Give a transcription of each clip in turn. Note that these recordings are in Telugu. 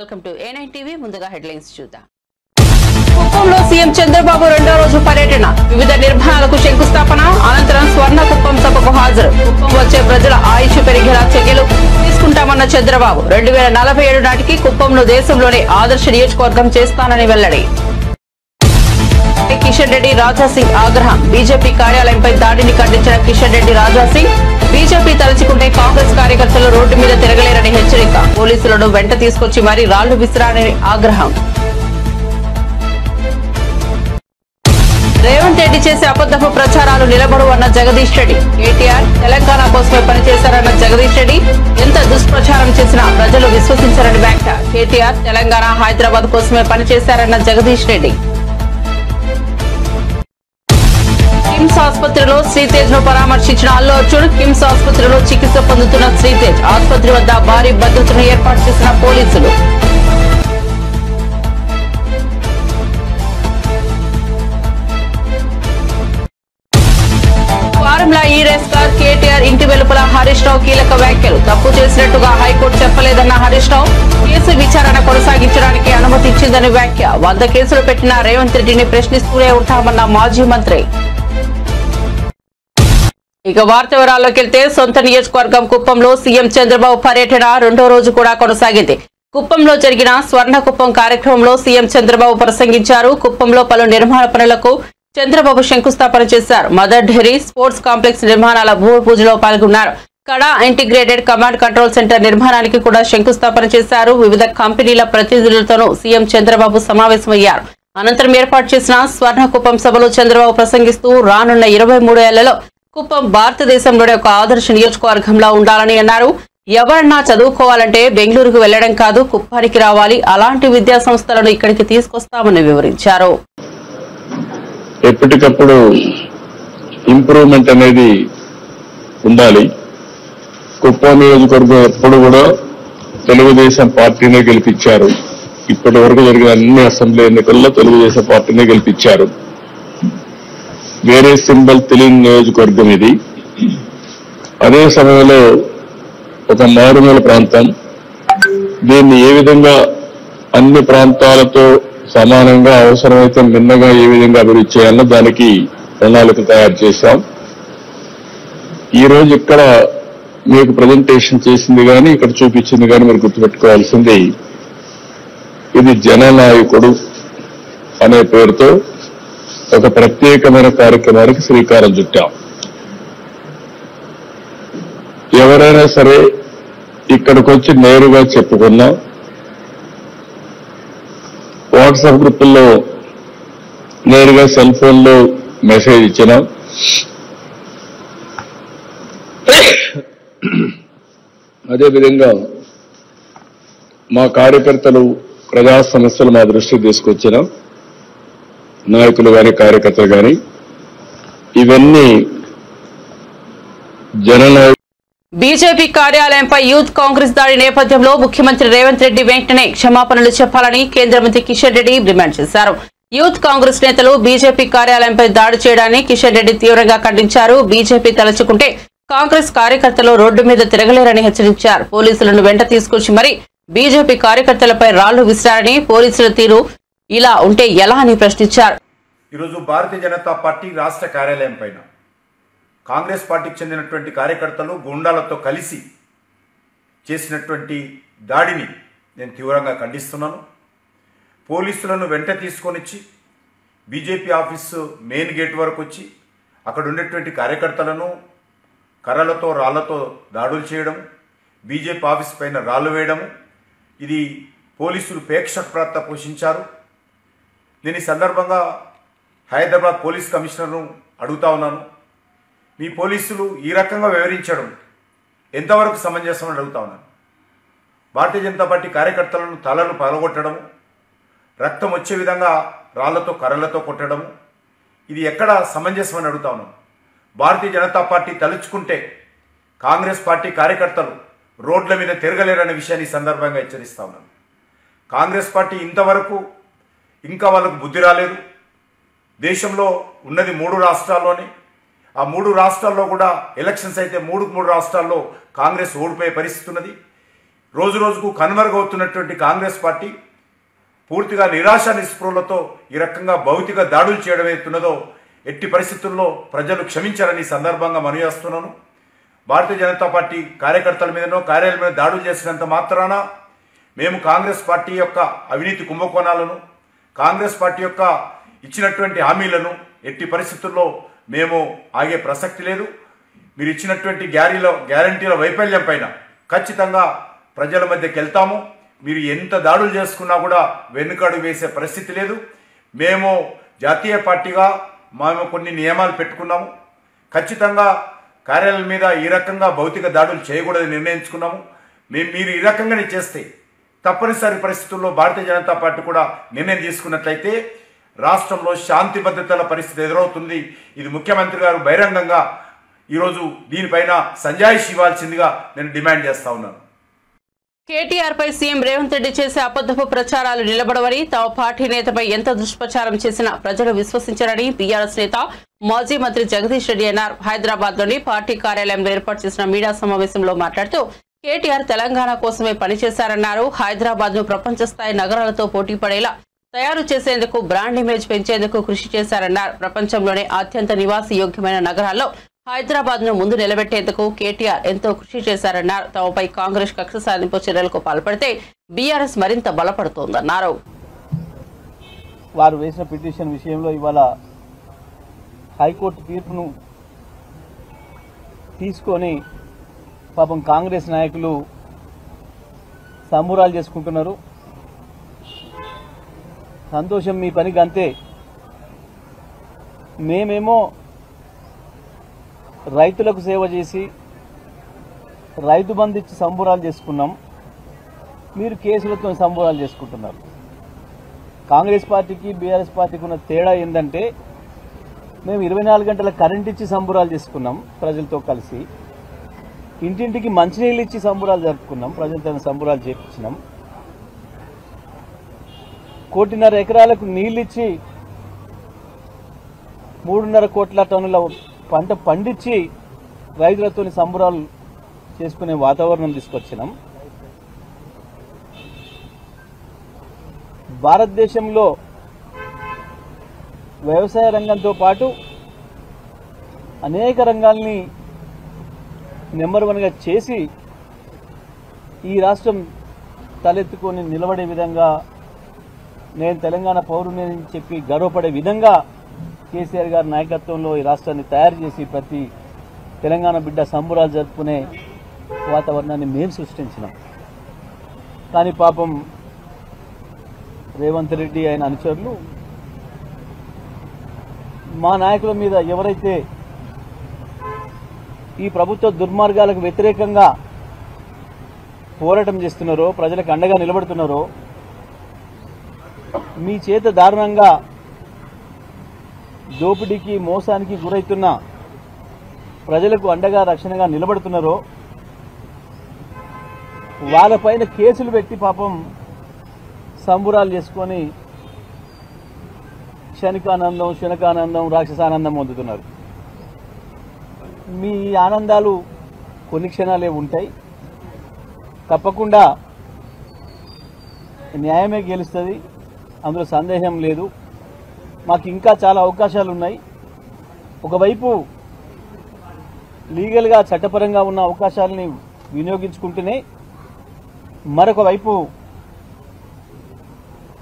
Welcome to A9 TV. ముందుగా హెడ్లైన్స్ చూద్దాం. కుప్పంలో సీఎం చంద్రబాబు రెండో రోజు పర్యటన, వివిధ నిర్మాణాలకు శంకుస్థాపన, అనంతరం స్వర్ణ కుప్పం సభకు హాజరు. కుప్పం వచ్చే ప్రజల ఆయుష్ పెరిగేలా చర్యలు తీసుకుంటామన్న చంద్రబాబు. 2047 నాటికి కుప్పంను దేశంలోనే ఆదర్శ నియోజకవర్గం చేస్తానని వెల్లడి. కిషన్ రెడ్డి, రాజాసింగ్ ఆగ్రహం. బీజేపీ కార్యాలయంపై దాడిని ఖండించిన కిషన్ రెడ్డి, రాజాసింగ్ బీజేపీ తలచుకుంటే కాంగ్రెస్ కార్యకర్తలు రోడ్డు మీద తిరగలేరని హెచ్చరిక. పోలీసులను వెంట తీసుకొచ్చి మరీ రాళ్లు విసిరారని ఆగ్రహం. రేవంత్ రెడ్డి చేసే అబద్ధపు ప్రచారాలు నిలబడు అన్న జగదీష్ రెడ్డి. కేటీఆర్ తెలంగాణ కోసమే పనిచేశారన్న జగదీష్ రెడ్డి. ఎంత దుష్ప్రచారం చేసినా ప్రజలు విశ్వసించారని వ్యాఖ్య. కేటీఆర్ తెలంగాణ, హైదరాబాద్ కోసమే పనిచేశారన్న జగదీష్ రెడ్డి. కిమ్స్ ఆసుపత్రిలో శ్రీతేజ్ ను పరామర్శించిన అల్లు అర్జున్. కిమ్స్ ఆసుపత్రిలో చికిత్స పొందుతున్న శ్రీతేజ్. ఆసుపత్రి వద్ద భారీ భద్రతను ఏర్పాటు చేసిన పోలీసులు. ఫార్ములా ఈ రేస్ కార్ కేటీఆర్ ఇంటి వెలుపల హరీష్ రావు కీలక వ్యాఖ్యలు. తప్పు చేసినట్టుగా హైకోర్టు చెప్పలేదన్న హరీష్ రావు. కేసు విచారణ కొనసాగించడానికి అనుమతి ఇచ్చిందని వ్యాఖ్య. 100 కేసులు పెట్టిన రేవంత్ రెడ్డిని ప్రశ్నిస్తూనే ఉంటామన్న మాజీ మంత్రి. ఇక వార్త వివరాల్లోకి వెళ్తే, సొంత నియోజకవర్గం కుప్పంలో సీఎం చంద్రబాబు పర్యటన రెండో రోజు కూడా కొనసాగింది. కుప్పంలో జరిగిన స్వర్ణ కుప్పం కార్యక్రమంలో సీఎం చంద్రబాబు ప్రసంగించారు. కుప్పంలో పలు నిర్మాణ పనులకు చంద్రబాబు శంకుస్థాపన చేశారు. మదర్ డైరీ, స్పోర్ట్స్ కాంప్లెక్స్ నిర్మాణాల భూమి పూజలో పాల్గొన్నారు. కడా ఇంటిగ్రేటెడ్ కమాండ్ కంట్రోల్ సెంటర్ నిర్మాణానికి కూడా శంకుస్థాపన చేశారు. వివిధ కంపెనీల ప్రతినిధులతోనూ సీఎం చంద్రబాబు సమావేశమయ్యారు. అనంతరం ఏర్పాటు చేసిన స్వర్ణ కుప్పం సభలో చంద్రబాబు ప్రసంగిస్తూ రానున్న 23 ఏళ్లలో కుప్పం భారతదేశంలోనే ఒక ఆదర్శ నియోజకవర్గంలా ఉండాలని అన్నారు. ఎవరన్నా చదువుకోవాలంటే బెంగళూరుకు వెళ్లడం కాదు, కుప్పానికి రావాలి. అలాంటి విద్యా సంస్థలను ఇక్కడికి తీసుకొస్తామని వివరించారు. ఎప్పటికప్పుడు ఇంప్రూవ్మెంట్ అనేది ఉండాలి. కుప్పం నియోజకవర్గం ఎప్పుడు కూడా తెలుగుదేశం పార్టీనే గెలిపించారు. ఇప్పటి వరకు జరిగిన అన్ని అసెంబ్లీ ఎన్నికల్లో తెలుగుదేశం పార్టీనే గెలిపించారు. వేరే సింబల్ తెలియని నియోజకవర్గం ఇది. అదే సమయంలో ఒక మారుమూల ప్రాంతం. దీన్ని ఏ విధంగా అన్ని ప్రాంతాలతో సమానంగా, అవసరమైతే మిన్నగా ఏ విధంగా అభివృద్ధి చేయాలో దానికి ప్రణాళిక తయారు చేశాం. ఈరోజు ఇక్కడ మీకు ప్రజెంటేషన్ చేసింది కానీ, ఇక్కడ చూపించింది కానీ మీరు గుర్తుపెట్టుకోవాల్సింది, ఇది జననాయకుడు అనే పేరుతో ఒక ప్రత్యేకమైన కార్యక్రమానికి శ్రీకారం చుట్టాం. ఎవరైనా సరే ఇక్కడికి వచ్చి నేరుగా చెప్పుకున్నా, వాట్సాప్ గ్రూపుల్లో నేరుగా సెల్ ఫోన్లో మెసేజ్ ఇచ్చినా, అదేవిధంగా మా కార్యకర్తలు ప్రజా సమస్యలు మా దృష్టికి తీసుకొచ్చిన నాయకులు కానీ, కార్యకర్తలు కానీ, ఇవన్నీ జననాయకులు. బీజేపీ కార్యాలయంపై యూత్ కాంగ్రెస్ దాడి నేపథ్యంలో ముఖ్యమంత్రి రేవంత్ రెడ్డి వెంటనే క్షమాపణలు చెప్పాలని కేంద్ర మంత్రి కిషన్ రెడ్డి డిమాండ్ చేశారు. యూత్ కాంగ్రెస్ నేతలు బీజేపీ కార్యాలయంపై దాడి చేయడాన్ని కిషన్ రెడ్డి తీవ్రంగా ఖండించారు. బీజేపీ తలచుకుంటే కాంగ్రెస్ కార్యకర్తలు రోడ్డు మీద తిరగలేరని హెచ్చరించారు. పోలీసులను వెంట తీసుకొచ్చి మరీ బీజేపీ కార్యకర్తలపై రాళ్లు విసిరారని, పోలీసుల తీరు ఇలా ఉంటే ఎలా అని ప్రశ్నించారు. ఈరోజు భారతీయ జనతా పార్టీ రాష్ట్ర కార్యాలయం పైన కాంగ్రెస్ పార్టీకి చెందినటువంటి కార్యకర్తలు గుండాలతో కలిసి చేసినటువంటి దాడిని నేను తీవ్రంగా ఖండిస్తున్నాను. పోలీసులను వెంట తీసుకొనిచ్చి బీజేపీ ఆఫీసు మెయిన్ గేట్ వరకు వచ్చి అక్కడ ఉండేటువంటి కార్యకర్తలను కర్రలతో, రాళ్లతో దాడులు చేయడం, బీజేపీ ఆఫీస్ పైన రాళ్లు వేయడము, ఇది పోలీసులు ప్రేక్షక పాత్ర పోషించారు. నేను ఈ సందర్భంగా హైదరాబాద్ పోలీస్ కమిషనర్ను అడుగుతా ఉన్నాను, మీ పోలీసులు ఈ రకంగా వివరించడం ఎంతవరకు సమంజసమని అడుగుతా ఉన్నాను. భారతీయ జనతా పార్టీ కార్యకర్తలను తలలు పగలగొట్టడము, రక్తం వచ్చే విధంగా రాళ్లతో, కర్రలతో కొట్టడము, ఇది ఎక్కడ సమంజసమని అడుగుతా ఉన్నాను. భారతీయ జనతా పార్టీ తలుచుకుంటే కాంగ్రెస్ పార్టీ కార్యకర్తలు రోడ్ల మీద తిరగలేరనే విషయాన్ని సందర్భంగా హెచ్చరిస్తా ఉన్నాను. కాంగ్రెస్ పార్టీ ఇంతవరకు ఇంకా వాళ్ళకు బుద్ధి రాలేదు. దేశంలో ఉన్నది 3 రాష్ట్రాల్లోనే. ఆ 3 రాష్ట్రాల్లో కూడా ఎలక్షన్స్ అయితే 3 రాష్ట్రాల్లో కాంగ్రెస్ ఓడిపోయే పరిస్థితి ఉన్నది. రోజు రోజుకు కనుమరుగవుతున్నటువంటి కాంగ్రెస్ పార్టీ పూర్తిగా నిరాశ నిస్పృహలతో ఈ రకంగా భౌతిక దాడులు చేయడం ఏతున్నదో ఎట్టి పరిస్థితుల్లో ప్రజలు క్షమించారని సందర్భంగా మనవి చేస్తున్నాను. భారతీయ జనతా పార్టీ కార్యకర్తల మీదనో కార్యాలయం మీద దాడులు చేసినంత మాత్రాన మేము కాంగ్రెస్ పార్టీ యొక్క అవినీతి కుంభకోణాలను, కాంగ్రెస్ పార్టీ యొక్క ఇచ్చినటువంటి హామీలను ఎట్టి పరిస్థితుల్లో మేము ఆగే ప్రసక్తి లేదు. మీరు ఇచ్చినటువంటి గ్యారంటీల వైఫల్యం పైన ఖచ్చితంగా ప్రజల మధ్యకి వెళ్తాము. మీరు ఎంత దాడులు చేసుకున్నా కూడా వెనుకడుగు వేసే పరిస్థితి లేదు. మేము జాతీయ పార్టీగా మేము కొన్ని నియమాలు పెట్టుకున్నాము. ఖచ్చితంగా కార్యాలయం మీద ఈ రకంగా భౌతిక దాడులు చేయకూడదని నిర్ణయించుకున్నాము. మీరు ఈ రకంగానే చేస్తే తప్పనిసరి పరిస్థితుల్లో భారతీయ జనతా పార్టీ కూడా నిర్ణయం తీసుకున్నట్లయితే రాష్ట్రంలో శాంతి భద్రతల పరిస్థితి ఎదురవుతుంది. ఇది ముఖ్యమంత్రి గారు బహిరంగంగా ఈరోజు దీనిపైన సంజాయిషి ఇవ్వాల్సిందిగా నేను డిమాండ్ చేస్తా ఉన్నాను. కేటీఆర్ పై సీఎం రేవంత్ రెడ్డి చేసే అబద్ధపు ప్రచారాలు నిలబడవని, తమ పార్టీ నేతపై ఎంత దుష్ప్రచారం చేసినా ప్రజలు విశ్వసించారని బీఆర్ఎస్ నేత మాజీ మంత్రి జగదీష్ రెడ్డి అన్నారు. హైదరాబాద్ లోని పార్టీ కార్యాలయంలో ఏర్పాటు చేసిన మీడియా సమావేశంలో మాట్లాడుతూ కేటీఆర్ తెలంగాణ కోసమే పనిచేశారన్నారు. హైదరాబాద్ ను ప్రపంచ స్థాయి నగరాలతో పోటీ పడేలా తయారు చేసేందుకు బ్రాండ్ ఇమేజ్ పెంచేందుకు కృషి చేశారన్నారు. ప్రపంచంలోనే అత్యంత నివాస యోగ్యమైన నగరాల్లో హైదరాబాద్ ను ముందు నిలబెట్టేందుకు కేటీఆర్ ఎంతో కృషి చేశారన్నారు. తమపై కాంగ్రెస్ కక్ష సాధింపు చర్యలకు పాల్పడితే బీఆర్ఎస్ మరింత బలపడుతోందన్నారు. వారు వేసిన పిటిషన్ విషయంలో ఇవాళ హైకోర్టు తీర్పును తీసుకొని పాపం కాంగ్రెస్ నాయకులు సంబురాలు చేసుకుంటున్నారు. సంతోషం, మీ పనికి అంతే. మేమేమో రైతులకు సేవ చేసి రైతు బంధు ఇచ్చి సంబురాలు చేసుకున్నాం, మీరు కేసులతో సంబురాలు చేసుకుంటున్నారు. కాంగ్రెస్ పార్టీకి బీఆర్ఎస్ పార్టీకి ఉన్న తేడా ఏంటంటే మేము 24 గంటల కరెంట్ ఇచ్చి సంబురాలు చేసుకున్నాం ప్రజలతో కలిసి, ఇంటింటికి మంచినీళ్ళు ఇచ్చి సంబురాలు జరుపుకున్నాం, ప్రజలతో సంబురాలు చేపించినాం. 1.5 ఎకరాలకు నీళ్ళిచ్చి 3.5 కోట్ల టన్నుల పంట పండించి రైతులతో సంబురాలు చేసుకునే వాతావరణం తీసుకొచ్చినాం. భారతదేశంలో వ్యవసాయ రంగంతో పాటు అనేక రంగాల్ని నెంబర్ 1గా చేసి ఈ రాష్ట్రం తలెత్తుకొని నిలబడే విధంగా, నేను తెలంగాణ పౌరుని చెప్పి గర్వపడే విధంగా కేసీఆర్ గారి నాయకత్వంలో ఈ రాష్ట్రాన్ని తయారు చేసి ప్రతి తెలంగాణ బిడ్డ సంబురాలు జరుపుకునే వాతావరణాన్ని మేము సృష్టించినాం. కానీ పాపం రేవంత్ రెడ్డి ఆయన అనుచరులు మా నాయకుల మీద ఎవరైతే ఈ ప్రభుత్వ దుర్మార్గాలకు వ్యతిరేకంగా పోరాటం చేస్తున్నారో, ప్రజలకు అండగా నిలబడుతున్నారో, మీ చేత దారుణంగా దోపిడీకి మోసానికి గురైతున్న ప్రజలకు అండగా రక్షణగా నిలబడుతున్నారో వాళ్ళపైన కేసులు పెట్టి పాపం సంబురాలు చేసుకొని క్షణికానందం, శునకానందం, రాక్షసానందం పొందుతున్నారు. మీ ఆనందాలు కొన్ని క్షణాలే ఉంటాయి. తప్పకుండా న్యాయమే గెలుస్తుంది, అందులో సందేహం లేదు. మాకు ఇంకా చాలా అవకాశాలు ఉన్నాయి. ఒకవైపు లీగల్గా చట్టపరంగా ఉన్న అవకాశాలని వినియోగించుకుంటూనే మరొక వైపు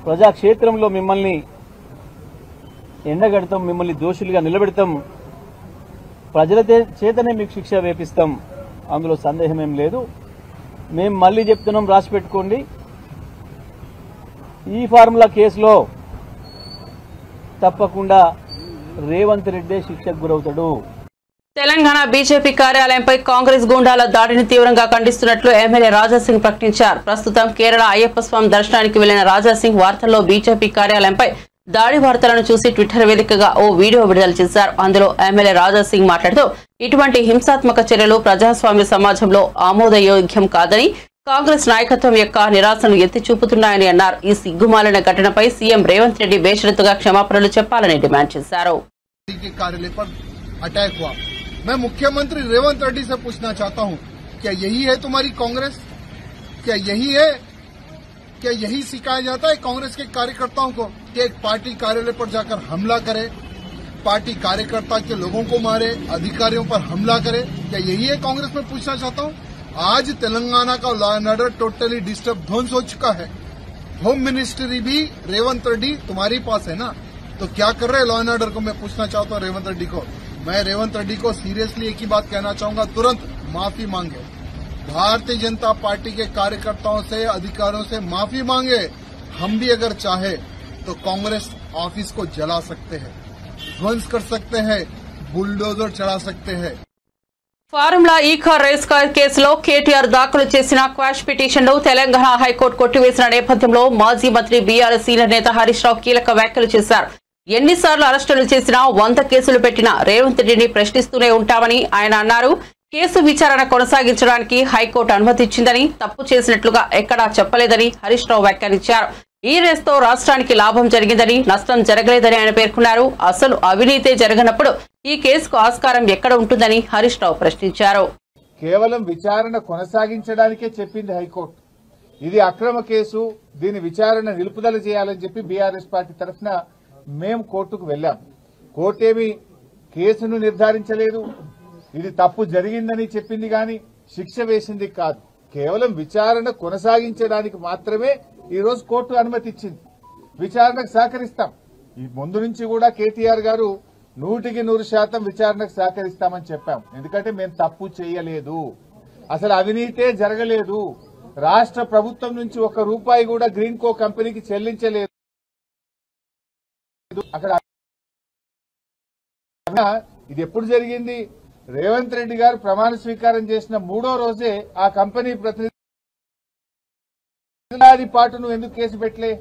ప్రజాక్షేత్రంలో మిమ్మల్ని ఎండగడతాం, మిమ్మల్ని దోషులుగా నిలబెడతాం, ప్రజల చేతనే మీకు శిక్ష వేపిస్తాం, అందులో సందేహమేం లేదు. మేము మళ్ళీ చెప్తున్నాం, రాసి పెట్టుకోండి, ఈ ఫార్ములా కేసులో తప్పకుండా రేవంత్ రెడ్డి శిక్షకు గురవుతాడు. తెలంగాణ బీజేపీ కార్యాలయంపై కాంగ్రెస్ గూండాల దాడిని తీవ్రంగా ఖండిస్తున్నట్లు ఎమ్మెల్యే రాజాసింగ్ ప్రకటించారు. ప్రస్తుతం కేరళ అయ్యప్ప స్వామి దర్శనానికి వెళ్లిన రాజాసింగ్ వార్తల్లో బీజేపీ కార్యాలయంపై దాడి వార్తలను చూసి ట్విట్టర్ వేదికగా ఓ వీడియో విడుదల చేశారు. అందులో ఎమ్మెల్యే రాజాసింగ్ మాట్లాడుతూ ఇటువంటి హింసాత్మక చర్యలు ప్రజాస్వామ్య సమాజంలో ఆమోదయోగ్యం కాదని, కాంగ్రెస్ నాయకత్వం యొక్క నిరాశను ఎత్తి చూపుతున్నాయని అన్నారు. ఈ సిగ్గుమాలిన ఘటనపై సీఎం రేవంత్ రెడ్డి బేషరతుగా క్షమాపణలు చెప్పాలని డిమాండ్ చేశారు. मैं मुख्यमंत्री रेवंत रेड्डी से पूछना चाहता हूं, क्या यही है तुम्हारी कांग्रेस? क्या यही है? क्या यही सिखाया जाता है कांग्रेस के कार्यकर्ताओं को कि एक पार्टी कार्यालय पर जाकर हमला करे, पार्टी कार्यकर्ता के लोगों को मारे, अधिकारियों पर हमला करे? क्या यही है कांग्रेस में? पूछना चाहता हूं। आज तेलंगाना का law and order totally disturb ध्वंस हो चुका है। होम मिनिस्ट्री भी रेवंत रेड्डी तुम्हारे पास है ना, तो क्या कर रहे हैं लॉ एंड ऑर्डर को? मैं पूछना चाहता हूं रेवंत रेड्डी को। मैं रेवंत रेड्डी को सीरियसली एक ही बात कहना चाहूंगा, तुरंत माफी मांगे, भारतीय जनता पार्टी के कार्यकर्ताओं से, अधिकारियों से माफी मांगे। हम भी अगर चाहे तो कांग्रेस ऑफिस को जला सकते हैं, ध्वंस कर सकते हैं, बुलडोजर चढ़ा सकते हैं। ఫార్ములా ఈ కార్ రేస్ కార్ కేసులో కేటీఆర్ దాఖలు చేసిన క్వాష్ పిటిషన్ను తెలంగాణ హైకోర్టు కొట్టివేసిన నేపథ్యంలో మాజీ మంత్రి బీఆర్ఎస్ సీనియర్ నేత హరీష్ రావు కీలక వ్యాఖ్యలు చేశారు. ఎన్నిసార్లు అరెస్టులు చేసినా 100 కేసులు పెట్టినా రేవంత్ రెడ్డిని ప్రశ్నిస్తూనే ఉంటామని ఆయన అన్నారు. కేసు విచారణ కొనసాగించడానికి హైకోర్టు అనుమతిచ్చిందని, తప్పు చేసినట్లుగా ఎక్కడా చెప్పలేదని హరీష్ రావు వ్యాఖ్యానించారు. ఈ రేస్తో రాష్ట్రానికి లాభం జరిగిందని, నష్టం జరగలేదని ఆయన పేర్కొన్నారు. అసలు అవినీతే జరగనప్పుడు ఈ కేసుకు ఆస్కారం ఎక్కడ ఉంటుందని హరీష్ రావు ప్రశ్నించారు. కేవలం విచారణ కొనసాగించడానికే చెప్పింది హైకోర్టు. ఇది అక్రమ కేసు, దీని విచారణ నిలుపుదల చేయాలని చెప్పి బీఆర్ఎస్ పార్టీ తరఫున మేము కోర్టుకు వెళ్లాం. కోర్టేమి కేసును నిర్ధారించలేదు, ఇది తప్పు జరిగిందని చెప్పింది గాని శిక్ష వేసింది కాదు. కేవలం విచారణ కొనసాగించడానికి మాత్రమే ఈ రోజు కోర్టు అనుమతి ఇచ్చింది. విచారణకు సహకరిస్తాం. ఈ ముందు నుంచి కూడా కేటీఆర్ గారు 100% విచారణకు సహకరిస్తామని చెప్పాం. ఎందుకంటే మేము తప్పు చేయలేదు, అసలు అవినీతే జరగలేదు, రాష్ట్ర ప్రభుత్వం నుంచి ₹1 కూడా గ్రీన్ కో కంపెనీకి చెల్లించలేదు. అక్కడ ఇది ఎప్పుడు జరిగింది? రేవంత్ రెడ్డి గారు ప్రమాణ స్వీకారం చేసిన 3వ రోజే ఆ కంపెనీ ప్రతినిధి పాటు నువ్వు ఎందుకు కేసు పెట్టలే,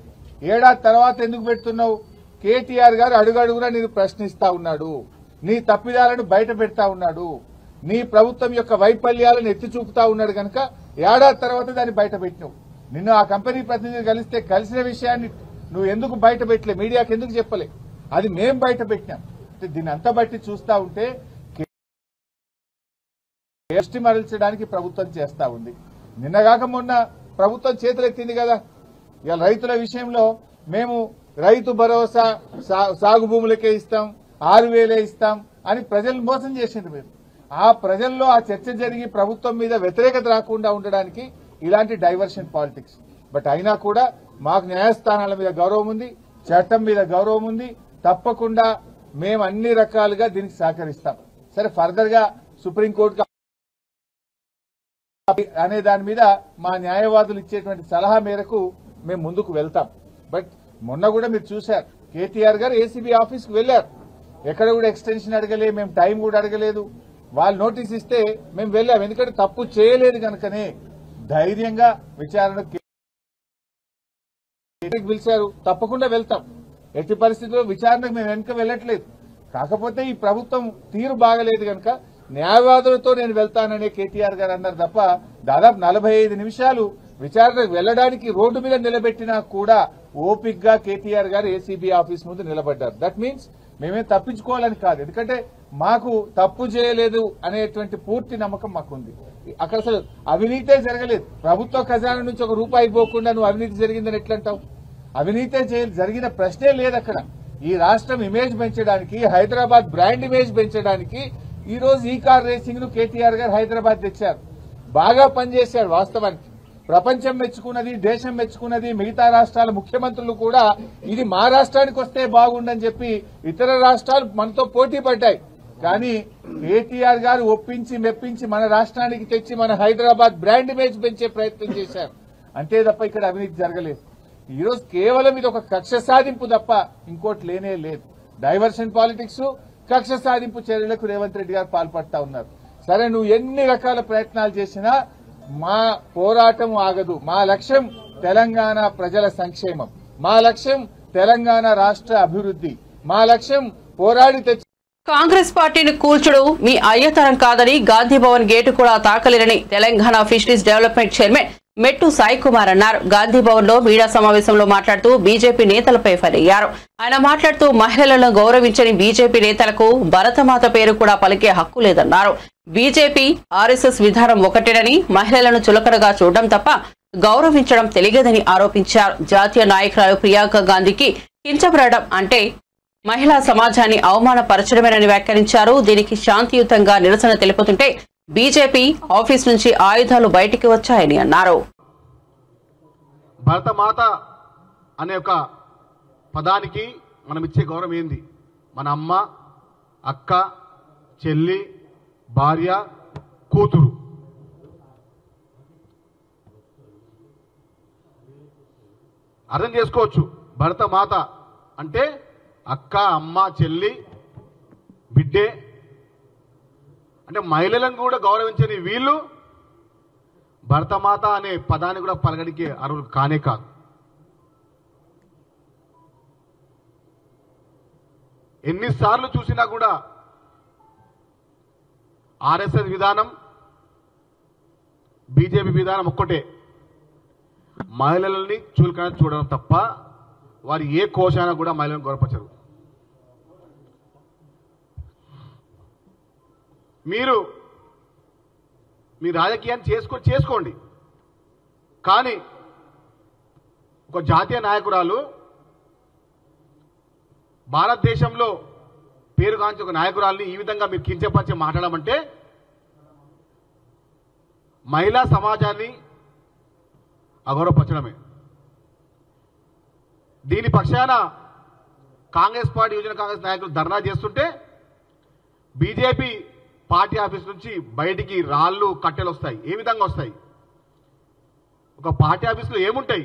ఏడాది తర్వాత ఎందుకు పెడుతున్నావు? కేటీఆర్ గారు అడుగడుగునా నేను ప్రశ్నిస్తా ఉన్నాడు, నీ తప్పిదాలను బయట పెడతా ఉన్నాడు, నీ ప్రభుత్వం యొక్క వైఫల్యాలను ఎత్తి చూపుతా ఉన్నాడు కనుక ఏడాది తర్వాత దాన్ని బయట పెట్టినావు. నిన్ను ఆ కంపెనీ ప్రతినిధి కలిసిన విషయాన్ని నువ్వు ఎందుకు బయట పెట్టలే, మీడియాకి ఎందుకు చెప్పలే? అది మేం బయట పెట్టినాం. దీన్ని అంతా బట్టి చూస్తా ఉంటే దృష్టి మరల్చడానికి ప్రభుత్వం చేస్తా ఉంది. నిన్నగాక మొన్న ప్రభుత్వం చేతులెత్తింది కదా, ఇవాళ రైతుల విషయంలో మేము రైతు భరోసా సాగు భూములకే ఇస్తాం, 6,000 ఇస్తాం అని ప్రజలను మోసం చేసింది. మీరు ఆ ప్రజల్లో ఆ చర్చ జరిగి ప్రభుత్వం మీద వ్యతిరేకత రాకుండా ఉండడానికి ఇలాంటి డైవర్షన్ పాలిటిక్స్. బట్ అయినా కూడా మాకు న్యాయస్థానాల మీద గౌరవం ఉంది, చట్టం మీద గౌరవం ఉంది. తప్పకుండా మేము అన్ని రకాలుగా దీనికి సహకరిస్తాం. సరే, ఫర్దర్ గా సుప్రీంకోర్టు అనే దాని మీద మా న్యాయవాదులు ఇచ్చేటువంటి సలహా మేరకు మేము ముందుకు వెళ్తాం. బట్ మొన్న కూడా మీరు చూశారు, కేటీఆర్ గారు ఏసీబీ ఆఫీస్ కు వెళ్లారు. ఎక్కడ కూడా ఎక్స్టెన్షన్ అడగలే, మేము టైం కూడా అడగలేదు. వాళ్ళు నోటీస్ ఇస్తే మేము వెళ్ళాం. ఎందుకంటే తప్పు చేయలేదు కనుకనే ధైర్యంగా విచారణకు పిలిచారు. తప్పకుండా వెళ్తాం. ఎట్టి పరిస్థితుల్లో విచారణకు మేము వెనుక వెళ్ళట్లేదు. కాకపోతే ఈ ప్రభుత్వం తీరు బాగలేదు కనుక న్యాయవాదులతో నేను వెళ్తాననే కేటీఆర్ గారు అన్నారు తప్ప దాదాపు 45 నిమిషాలు విచారణకు వెళ్లడానికి రోడ్డు మీద నిలబెట్టినా కూడా ఓపిక్ గా కేటీఆర్ గారు ఏసీబీ ఆఫీస్ ముందు నిలబడ్డారు. దట్ మీన్స్ మేమేం తప్పించుకోవాలని కాదు, ఎందుకంటే మాకు తప్పు చేయలేదు అనేటువంటి పూర్తి నమ్మకం మాకుంది. అక్కడ అసలు అవినీతే జరగలేదు. ప్రభుత్వ ఖజానా నుంచి ₹1 పోకుండా నువ్వు అవినీతి జరిగిందని ఎట్లంటావు? అవినీతే జరిగిన ప్రశ్నే లేదు అక్కడ. ఈ రాష్ట్రం ఇమేజ్ పెంచడానికి, హైదరాబాద్ బ్రాండ్ ఇమేజ్ పెంచడానికి ఈ రోజు ఈ కార్ రేసింగ్ ను కేటీఆర్ గారు హైదరాబాద్ తెచ్చారు. బాగా పనిచేశాడు. వాస్తవానికి ప్రపంచం మెచ్చుకున్నది, దేశం మెచ్చుకున్నది. మిగతా రాష్ట్రాల ముఖ్యమంత్రులు కూడా ఇది మా రాష్ట్రానికి వస్తే బాగుండని చెప్పి ఇతర రాష్ట్రాలు మనతో పోటీ పడ్డాయి. కానీ కేటీఆర్ గారు ఒప్పించి మెప్పించి మన రాష్ట్రానికి తెచ్చి మన హైదరాబాద్ బ్రాండ్ ఇమేజ్ పెంచే ప్రయత్నం చేశారు. అంతే తప్ప ఇక్కడ అవినీతి జరగలేదు. ఈ రోజు కేవలం ఇది ఒక కక్ష సాధింపు తప్ప ఇంకోటి లేనే లేదు. డైవర్షన్ పాలిటిక్స్, కక్ష సాధింపు చర్యలకు రేవంత్ రెడ్డి గారు పాల్పడతా ఉన్నారు. సరే, నువ్వు ఎన్ని రకాల ప్రయత్నాలు చేసినా మా పోరాటం ఆగదు. మా లక్ష్యం తెలంగాణ ప్రజల సంక్షేమం, మా లక్ష్యం తెలంగాణ రాష్ట్ర అభివృద్ధి, మా లక్ష్యం పోరాడి తెచ్చి కాంగ్రెస్ పార్టీని కూల్చడం మీ అయ్యతరం కాదని, గాంధీ భవన్ గేటు కూడా తాకలేరని తెలంగాణ ఫిషరీస్ డెవలప్మెంట్ చైర్మన్ మెట్టు సాయి కుమార్ అన్నారు. గాంధీ భవన్ లో మీడియా సమావేశంలో మాట్లాడుతూ బీజేపీ నేతలపై ఫైర్ అయ్యారు. ఆయన మాట్లాడుతూ మహిళలను గౌరవించని బీజేపీ నేతలకు భరతమాత పేరు కూడా పలికే హక్కు లేదన్నారు. బీజేపీ ఆర్ఎస్ఎస్ విధానం ఒకటేనని, మహిళలను చులకనగా చూడడం తప్ప గౌరవించడం తెలియదని ఆరోపించారు. జాతీయ నాయకురాలు ప్రియాంక గాంధీకి కించపడడం అంటే మహిళా సమాజాన్ని అవమానపరచడమేనని వ్యాఖ్యానించారు. దీనికి శాంతియుతంగా నిరసన తెలుపుతుంటే బీజేపీ ఆఫీస్ నుంచి ఆయుధాలు బయటికి వచ్చాయని అన్నారు. భరతమాత అనే ఒక పదానికి మనం ఇచ్చే గౌరవం ఏంది? మన అమ్మ, అక్క, చెల్లి, భార్య, కూతురు. అర్థం చేసుకోవచ్చు. భరతమాత అంటే అక్క, అమ్మ, చెల్లి, బిడ్డే. అంటే మహిళలను కూడా గౌరవించని వీళ్ళు భరతమాత అనే పదాన్ని కూడా పలకడికి అర్హులు కానే కాదు. ఎన్నిసార్లు చూసినా కూడా ఆర్ఎస్ఎస్ విధానం, బీజేపీ విధానం ఒక్కటే. మహిళలని చులకన చూడడం తప్ప వారు ఏ కోశాన కూడా మహిళలను గౌరవపరచరు. మీరు మీ రాజకీయాన్ని చేసుకోండి, కానీ ఒక జాతీయ నాయకురాలు, భారతదేశంలో పేరుగాంచి ఒక నాయకురాలని ఈ విధంగా మీరు కించపరిచి మాట్లాడమంటే మహిళా సమాజాన్ని అగౌరవపరచడమే. దీని పక్షాన కాంగ్రెస్ పార్టీ, యువజన కాంగ్రెస్ నాయకులు ధర్నా చేస్తుంటే బీజేపీ పార్టీ ఆఫీస్ నుంచి బయటికి రాళ్ళు, కట్టెలు వస్తాయి. ఏ విధంగా వస్తాయి? ఒక పార్టీ ఆఫీసులో ఏముంటాయి?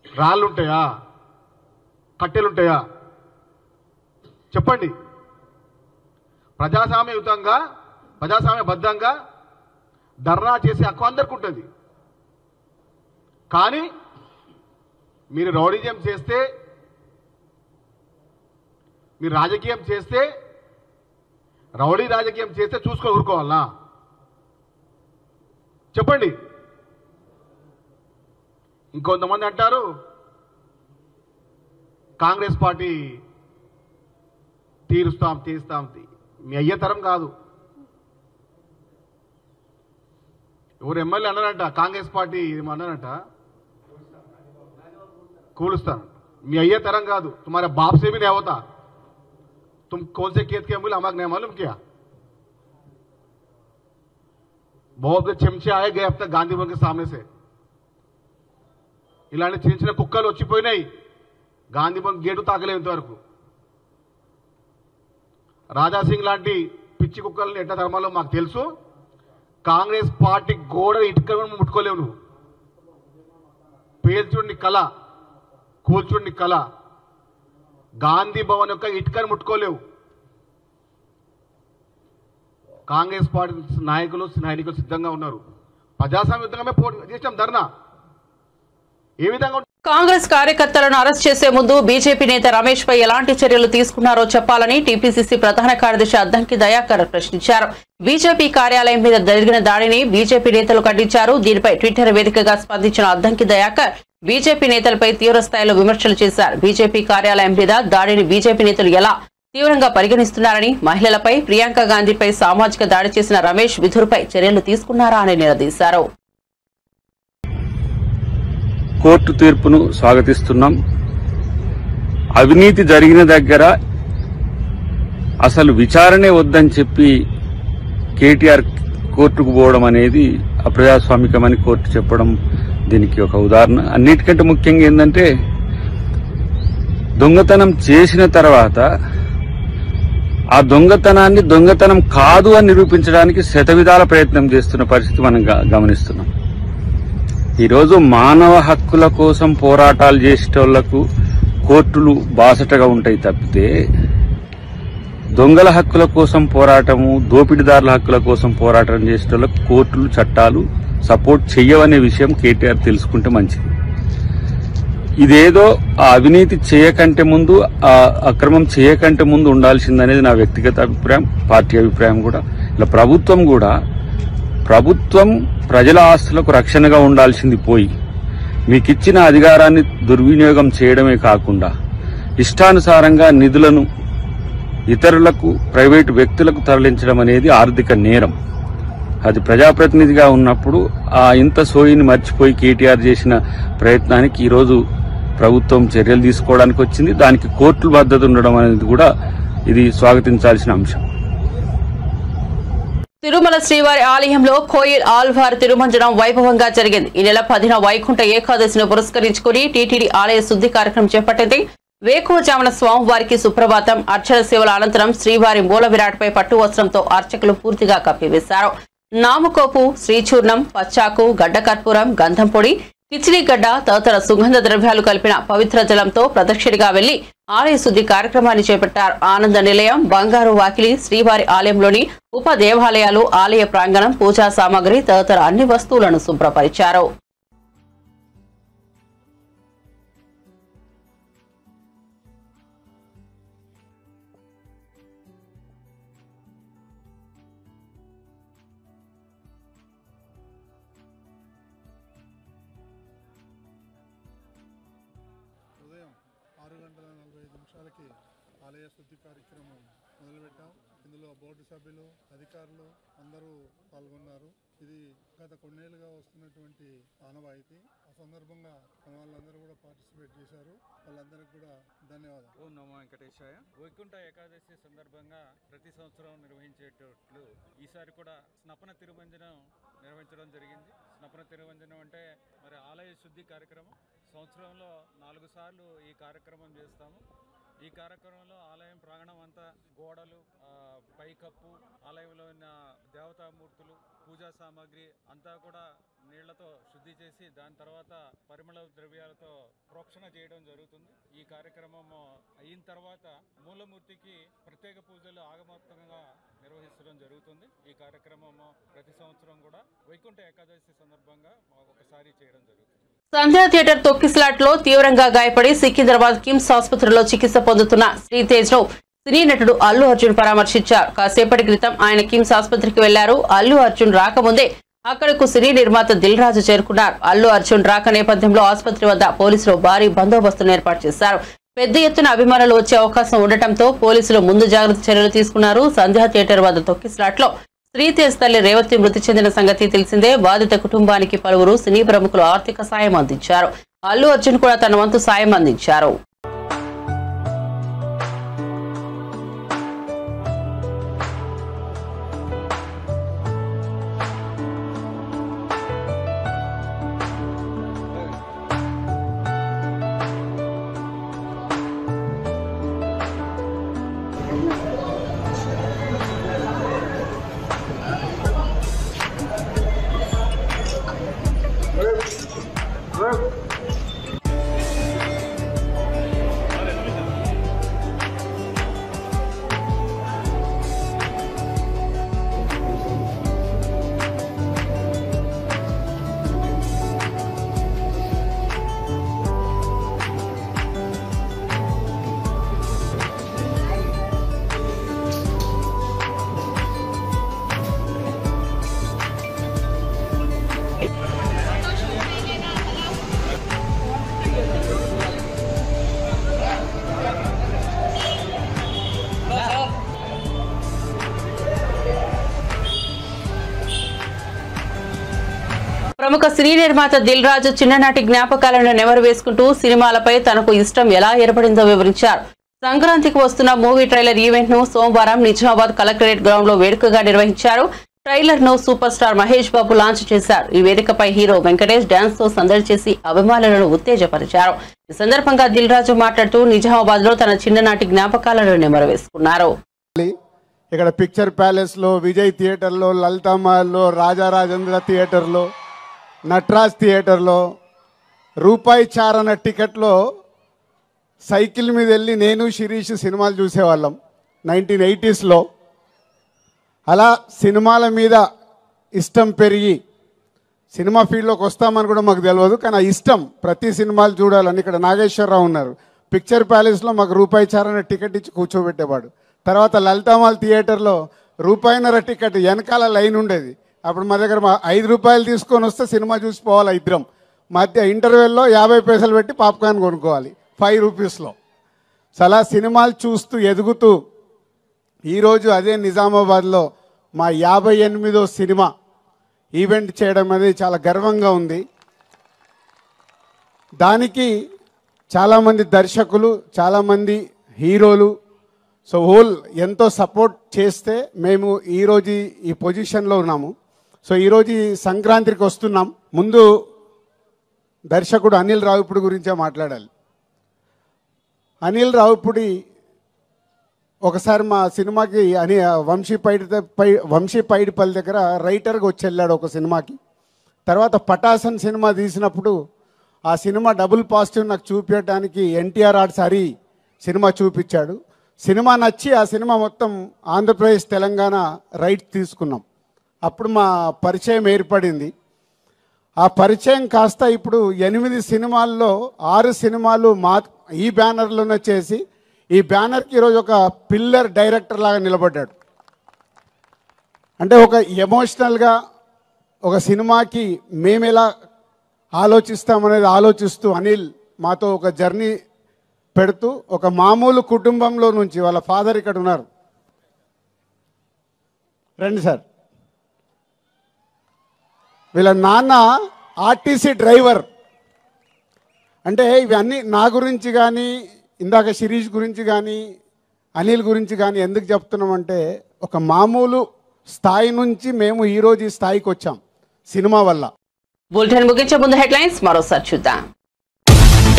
రాళ్ళు ఉంటాయా? కట్టెలుంటాయా? చెప్పండి. ప్రజాస్వామ్యయుతంగా, ప్రజాస్వామ్యబద్ధంగా ధర్నా చేసే హక్కు అందరికీ ఉంటుంది. కానీ మీరు రౌడీజం చేస్తే, మీరు రాజకీయం చేస్తే, రౌడీ రాజకీయం చేస్తే చూసుకొని ఊరుకోవాలనా? చెప్పండి. ఇంకొంతమంది అంటారు కాంగ్రెస్ పార్టీ తీస్తాం. మీ అయ్యేతరం కాదు. ఎవరు ఎమ్మెల్యే అన్నారంట, కాంగ్రెస్ పార్టీ అన్నారంట కూలుస్తాను. మీ అయ్యే తరం కాదు. तुम्हारे बाप से भी नहीं होता. तुम कौन से खेत के अमूल हमारे नहीं मालूम क्या? बहुत చెంచే आए गए अब तक गांधी भवन के सामने से. ఇలాంటి చిన్న చిన్న కుక్కలు వచ్చిపోయినాయి. గాంధీ భవన్ గేటు తాకలేదు ఇంతవరకు. రాజాసింగ్ లాంటి పిచ్చి కుక్కల్ని ఎట్లా ధర్మాలో మాకు తెలుసు. కాంగ్రెస్ పార్టీ గోడ ఇటుక ముట్టుకోలేవు నువ్వు. పేల్చుడిని కళ, కూల్చుడిని కళ. గాంధీ భవన్ యొక్క ఇటుకను ముట్టుకోలేవు. కాంగ్రెస్ పార్టీ నాయకులు, సైనికులు సిద్ధంగా ఉన్నారు. ప్రజాస్వామ్యంగా పోటీ చేసాం ధర్నా. ఏ విధంగా కాంగ్రెస్ కార్యకర్తలను అరెస్ట్ చేసే ముందు బీజేపీ నేత రమేష్ పై ఎలాంటి చర్యలు తీసుకున్నారో చెప్పాలని టీపీసీసీ ప్రధాన కార్యదర్శి అద్దంకి దయాకర్ ప్రశ్నించారు. బీజేపీ కార్యాలయం మీద జరిగిన దాడిని బీజేపీ నేతలు ఖండించారు. దీనిపై ట్విట్టర్ వేదికగా స్పందించిన అద్దంకి దయాకర్ బీజేపీ నేతలపై తీవ్ర స్థాయిలో విమర్శలు చేశారు. బీజేపీ కార్యాలయం మీద దాడిని బీజేపీ నేతలు ఎలా తీవ్రంగా పరిగణిస్తున్నారని, మహిళలపై ప్రియాంక గాంధీపై సామాజిక దాడి చేసిన రమేష్ విధులపై చర్యలు తీసుకున్నారా అని నిలదీశారు. కోర్టు తీర్పును స్వాగతిస్తున్నాం. అవినీతి జరిగిన దగ్గర అసలు విచారణే వద్దని చెప్పి కేటీఆర్ కోర్టుకు పోవడం అనేది అప్రజాస్వామికమని కోర్టు చెప్పడం దీనికి ఒక ఉదాహరణ. అన్నిటికంటే ముఖ్యంగా ఏంటంటే దొంగతనం చేసిన తర్వాత ఆ దొంగతనాన్ని దొంగతనం కాదు అని నిరూపించడానికి శతవిధాల ప్రయత్నం చేస్తున్న పరిస్థితి మనం గమనిస్తున్నాం. ఈరోజు మానవ హక్కుల కోసం పోరాటాలు చేసేటోళ్లకు కోర్టులు బాసటగా ఉంటాయి తప్పితే దొంగల హక్కుల కోసం పోరాటము, దోపిడీదారుల హక్కుల కోసం పోరాటం చేసేటోళ్లకు కోర్టులు, చట్టాలు సపోర్ట్ చెయ్యవనే విషయం కేటీఆర్ తెలుసుకుంటే మంచిది. ఇదేదో ఆ అవినీతి చేయకంటే ముందు, ఆ అక్రమం చేయకంటే ముందు ఉండాల్సిందనేది నా వ్యక్తిగత అభిప్రాయం, పార్టీ అభిప్రాయం కూడా. ఇలా ప్రభుత్వం ప్రజల ఆస్తులకు రక్షణగా ఉండాల్సింది పోయి మీకిచ్చిన అధికారాన్ని దుర్వినియోగం చేయడమే కాకుండా ఇష్టానుసారంగా నిధులను ఇతరులకు, ప్రైవేటు వ్యక్తులకు తరలించడం అనేది ఆర్థిక నేరం. అది ప్రజాప్రతినిధిగా ఉన్నప్పుడు ఆ ఇంత సోయిని మర్చిపోయి కేటీఆర్ చేసిన ప్రయత్నానికి ఈరోజు ప్రభుత్వం చర్యలు తీసుకోవడానికి వచ్చింది. దానికి కోర్టుల భద్రత ఉండడం అనేది కూడా ఇది స్వాగతించాల్సిన అంశం. తిరుమల శ్రీవారి ఆలయంలో కోయిల్ ఆల్వార్ తిరుమంజనం వైభవంగా జరిగింది. ఈ నెల 10న వైకుంఠ ఏకాదశిని పురస్కరించుకుని టీటీడీ ఆలయ శుద్ధి కార్యక్రమం చేపట్టింది. వేకువజామున స్వామివారికి సుప్రభాతం, అర్చన సేవల అనంతరం శ్రీవారి మూల విరాట్పై పట్టు వస్త్రంతో అర్చకులు పూర్తిగా కప్పివేశారు. నామకోపు, శ్రీచూర్ణం, పచ్చాకు, గడ్డ కర్పూరం, గంధం పొడి, కిచిలీగడ్డ తదితర సుగంధ ద్రవ్యాలు కలిపిన పవిత్ర జలంతో ప్రదక్షిణగా వెళ్లి ఆలయ శుద్ధి కార్యక్రమాన్ని చేపట్టారు. ఆనంద నిలయం, బంగారు వాకిలి, శ్రీవారి ఆలయంలోని ఉప దేవాలయాలు, ఆలయ ప్రాంగణం, పూజా సామాగ్రి తదితర అన్ని వస్తువులను శుభ్రపరిచారు. ఉదయం 6:45 ఆలయ శుద్ధి కార్యక్రమం మొదలుపెట్టాం. ఇందులో బోర్డు సభ్యులు, అధికారులు అందరూ పాల్గొన్నారు. ఇది గత కొన్నేళ్లుగా వస్తున్నటువంటి ఆనవాయితీ. ఆ సందర్భంగా వాళ్ళందరూ కూడా పార్టిసిపేట్ చేశారు. వాళ్ళందరికీ కూడా ధన్యవాదాలు. ఓం నమో వెంకటేశాయ. వైకుంఠ ఏకాదశి సందర్భంగా ప్రతి సంవత్సరం నిర్వహించేటట్లు ఈసారి కూడా స్నపన తిరుమంజనం నిర్వహించడం జరిగింది. స్నపన తిరుమంజనం అంటే మరి ఆలయ శుద్ధి కార్యక్రమం. సంవత్సరంలో 4 సార్లు ఈ కార్యక్రమం చేస్తాము. ఈ కార్యక్రమంలో ఆలయం ప్రాంగణం అంతా గోడలు, పైకప్పు, ఆలయంలో ఉన్న దేవతామూర్తులు, పూజా సామాగ్రి అంతా కూడా నీళ్లతో శుద్ధి చేసి దాని తర్వాత పరిమళ ద్రవ్యాలతో ప్రోక్షణ చేయడం జరుగుతుంది. ఈ కార్యక్రమం అయిన తర్వాత మూలమూర్తికి ప్రత్యేక పూజలు ఆగమోక్తంగా నిర్వహించడం జరుగుతుంది. ఈ కార్యక్రమం ప్రతి సంవత్సరం కూడా వైకుంఠ ఏకాదశి సందర్భంగా ఒకసారి చేయడం జరుగుతుంది. సంధ్యా థియేటర్ తొక్కిస్లాట్ లో తీవ్రంగా గాయపడి సికింద్రాబాద్ కిమ్స్ ఆసుపత్రిలో చికిత్స పొందుతున్న శ్రీతేజ్ ను సినీ నటుడు అల్లు అర్జున్ పరామర్శించారు. కాసేపటి క్రితం ఆయన కిమ్స్ ఆసుపత్రికి వెళ్లారు. అల్లు అర్జున్ రాకముందే అక్కడకు సినీ నిర్మాత దిల్ రాజు చేరుకున్నారు. అల్లు అర్జున్ రాక నేపథ్యంలో ఆసుపత్రి వద్ద పోలీసులు భారీ బందోబస్తును ఏర్పాటు చేశారు. పెద్ద ఎత్తున అభిమానులు వచ్చే అవకాశం ఉండటంతో పోలీసులు ముందు జాగ్రత్త చర్యలు తీసుకున్నారు. సంధ్యా థియేటర్ వద్ద తొక్కిస్లాట్ లో శ్రీతేజ్ తల్లి రేవతి మృతి చెందిన సంగతి తెలిసిందే. బాధిత కుటుంబానికి పలువురు సినీ ప్రముఖులు ఆర్థిక సాయం అందించారు. అల్లు అర్జున్ కూడా తన వంతు సాయం అందించారు. ప్రముఖ సినీ నిర్మాత దిల్ రాజు చిన్ననాటి జ్ఞాపకాలను నెమరు వేసుకుంటూ సినిమాలపై తనకు ఇష్టం ఎలా ఏర్పడిందో వివరించారు. సంక్రాంతికి వస్తున్న మూవీ ట్రైలర్ ఈవెంట్ ను సోమవారం నిజామాబాద్ కలెక్టరేట్ గ్రౌండ్ లో వేడుకగా నిర్వహించారు. ట్రైలర్ ను super star Mahesh Babu launch చేశారు. ఈ వేదికపై హీరో వెంకటేష్ డాన్స్ తో సందడి చేసి అభిమానులను ఉత్తేజపరిచారు. ఈ సందర్భంగా దిల్ రాజు మాట్లాడుతూ నిజామాబాద్ లో తన చిన్ననాటి జ్ఞాపకాలను నెమరు వేసుకున్నారు. ఇక్కడ పిక్చర్ ప్యాలెస్ లో, విజయ్ థియేటర్ లో, లలితామహల్లో, రాజారాజేంద్ర థియేటర్ లో, నటరాజ్ థియేటర్లో రూపాయి చారణ టికెట్లో సైకిల్ మీద వెళ్ళి నేను శిరీష్ సినిమాలు చూసేవాళ్ళం 1980s. అలా సినిమాల మీద ఇష్టం పెరిగి సినిమా ఫీల్డ్లోకి వస్తామని కూడా మాకు తెలియదు, కానీ ఆ ఇష్టం ప్రతి సినిమాలు చూడాలని. ఇక్కడ నాగేశ్వరరావు ఉన్నారు, పిక్చర్ ప్యాలెస్లో మాకు రూపాయి చారణ టికెట్ ఇచ్చి కూర్చోబెట్టేవాడు. తర్వాత లలితామహల్ థియేటర్లో రూపాయిన్నర టికెట్ వెనకాల లైన్ ఉండేది. అప్పుడు మా దగ్గర 5 రూపాయలు తీసుకొని వస్తే సినిమా చూసిపోవాలి ఇద్దరం. మధ్య ఇంటర్వెల్లో 50 పైసలు పెట్టి పాప్కార్న్ కొనుక్కోవాలి 5 రూపీస్లో. అలా సినిమాలు చూస్తూ ఎదుగుతూ ఈరోజు అదే నిజామాబాద్లో మా 58వ సినిమా ఈవెంట్ చేయడం అనేది చాలా గర్వంగా ఉంది. దానికి చాలామంది దర్శకులు, చాలామంది హీరోలు, సో హోల్ ఎంతో సపోర్ట్ చేస్తే మేము ఈరోజు ఈ పొజిషన్లో ఉన్నాము. సో ఈరోజు ఈ సంక్రాంతికి వస్తున్నాం. ముందు దర్శకుడు అనిల్ రావిపూడి గురించే మాట్లాడాలి. అనిల్ రావిపూడి ఒకసారి మా సినిమాకి వంశీ పైడిపల్లి దగ్గర రైటర్గా వచ్చి వెళ్ళాడు ఒక సినిమాకి. తర్వాత పటాసన్ సినిమా తీసినప్పుడు ఆ సినిమా డబుల్ పాజిటివ్ నాకు చూపించడానికి ఎన్టీఆర్ ఆర్ట్స్ హరి సినిమా చూపించాడు. సినిమా నచ్చి ఆ సినిమా మొత్తం ఆంధ్రప్రదేశ్ తెలంగాణ రైట్స్ తీసుకున్నాం. అప్పుడు మా పరిచయం ఏర్పడింది. ఆ పరిచయం కాస్త ఇప్పుడు 8 సినిమాల్లో 6 సినిమాలు ఈ బ్యానర్లోనే చేసి ఈ బ్యానర్కి ఈరోజు ఒక పిల్లర్ డైరెక్టర్ లాగా నిలబడ్డాడు. అంటే ఒక ఎమోషనల్గా ఒక సినిమాకి మేము ఎలా ఆలోచిస్తామనేది ఆలోచిస్తూ అనిల్ మాతో ఒక జర్నీ పెడుతూ ఒక మామూలు కుటుంబంలో నుంచి, వాళ్ళ ఫాదర్ ఇక్కడ ఉన్నారు, రండి సార్, వీళ్ళ నాన్న ఆర్టీసీ డ్రైవర్. అంటే ఇవన్నీ నా గురించి కానీ, ఇందాక శిరీష్ గురించి కానీ, అనిల్ గురించి కానీ ఎందుకు చెప్తున్నామంటే ఒక మామూలు స్థాయి నుంచి మేము ఈరోజు ఈ స్థాయికి వచ్చాం సినిమా వల్ల. బులెటిన్ ముగించే ముందు హెడ్లైన్స్ మరోసారి చూద్దాం.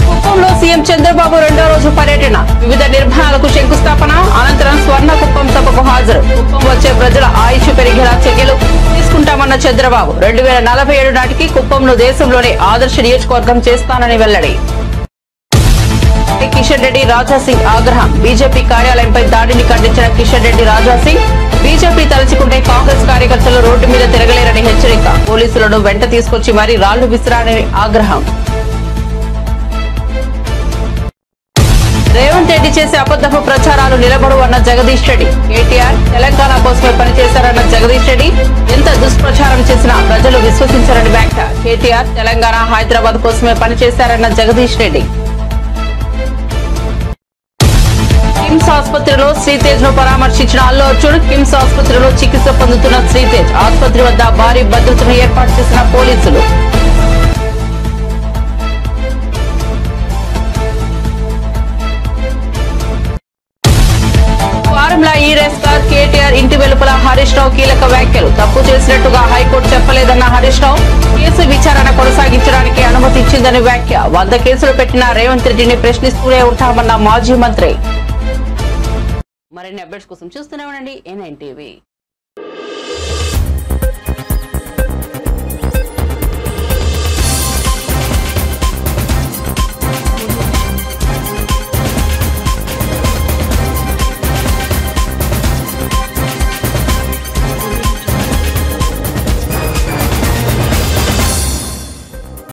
కుప్పంలో సీఎం చంద్రబాబు 2వ రోజు పర్యటన, వివిధ నిర్మాణాలకు శంకుస్థాపన, అనంతరం స్వర్ణ కుప్పం సభకు హాజరు. కుప్పం వచ్చే ప్రజల ఆయుష్ పెరిగేలా చర్యలు తీసుకుంటామన్న చంద్రబాబు. 2047 నాటికి కుప్పంను దేశంలోనే ఆదర్శ నియోజకవర్గం చేస్తానని వెల్లడి. కిషన్ రెడ్డి, రాజాసింగ్ ఆగ్రహం. బీజేపీ కార్యాలయంపై దాడిని ఖండించిన కిషన్ రెడ్డి, రాజాసింగ్ బీజేపీ తలచుకుంటే కాంగ్రెస్ కార్యకర్తలు రోడ్డు మీద తిరగలేరని హెచ్చరిక. పోలీసులను వెంట తీసుకొచ్చి మరీ రాళ్లు విసిరారని ఆగ్రహం. రేవంత్ రెడ్డి చేసే అబద్ధపు ప్రచారాలు నిలబడు అన్న జగదీష్ రెడ్డి. కేటీఆర్ తెలంగాణ కోసమే పనిచేశారన్న జగదీష్ రెడ్డి. ఎంత దుష్ప్రచారం చేసినా ప్రజలు విశ్వసించారని వ్యాఖ్య. కేటీఆర్ తెలంగాణ, హైదరాబాద్ కోసమే పనిచేశారన్న జగదీష్ రెడ్డి. కిమ్స్ ఆసుపత్రిలో శ్రీతేజ్ ను పరామర్శించిన అల్లు అర్జున్. కిమ్స్ ఆసుపత్రిలో చికిత్స పొందుతున్న శ్రీతేజ్. ఆసుపత్రి వద్ద భారీ భద్రతను ఏర్పాటు చేసిన పోలీసులు. ఫార్ములా ఈ రేస్ కార్ కేటీఆర్ ఇంటి వెలుపల హరీష్ రావు కీలక వ్యాఖ్యలు. తప్పు చేసినట్టుగా హైకోర్టు చెప్పలేదన్న హరీష్ రావు. కేసు విచారణ కొనసాగించడానికి అనుమతి ఇచ్చిందని వ్యాఖ్య. 100 కేసులు పెట్టిన రేవంత్ రెడ్డిని ప్రశ్నిస్తూనే ఉంటామన్న మాజీ మంత్రి. మరిన్ని అప్డేట్స్ కోసం చూస్తూనే ఉండండి A9 TV.